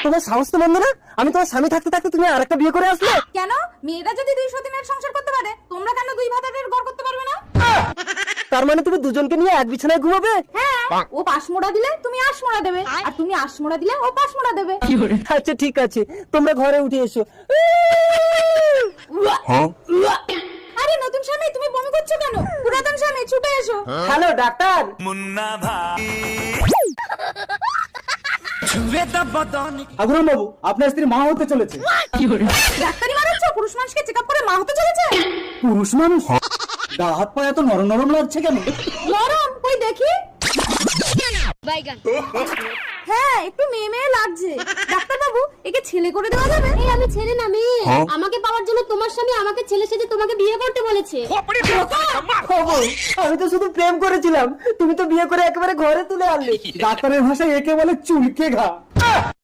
তোমার সাহস তো মন্দ না, আমি তোমার স্বামী থাকতে থাকতে তুমি আরেকটা বিয়ে করে আসলে। কেন মেয়েরা যদি 200 দিনের সংসার করতে পারে তোমরা কেন 2 ভাতারের ঘর করতে পারবে না? তার মানে তুমি দুজনকে নিয়ে এক বিছানায় ঘুমাবে? হ্যাঁ, ও পাশমোড়া দিলে তুমি আশমোড়া দেবে, আর তুমি আশমোড়া দিলে ও পাশমোড়া দেবে। আচ্ছা ঠিক আছে, তোমরা ঘরে উঠে এসো। আরে নতুন স্বামী তুমি বমি করছো কেন? পুরাতন স্বামী ছুটে এসো। Hello doctor. আগুরাম বাবু, আপনার স্ত্রী মা হতে চলেছে। ডাক্তারি মারাচ্ছ? পুরুষ মানুষকে চেকআপ করে মা হতে চলেছে? পুরুষ মানুষ? গা হাত পা এত নরম নরম লাগছে কেন? নরম কই দেখি। হ্যাঁ একটু মেয়ে মেয়ে লাগছে। ডাক্তার বাবু একে ছেলে করে দেওয়া যাবে? এই আমি ছেলে না মেয়ে। আমাকে পাওয়ার জন্য তোমার স্বামী আমাকে ছেলে সেজে তোমাকে বিয়ে করতে বলেছে। খবর, আমি তো শুধু প্রেম করেছিলাম, তুমি তো বিয়ে করে একেবারে ঘরে তুলে আনলে। ডাক্তারের ভাষায় একে বলে চুলকে ঘা।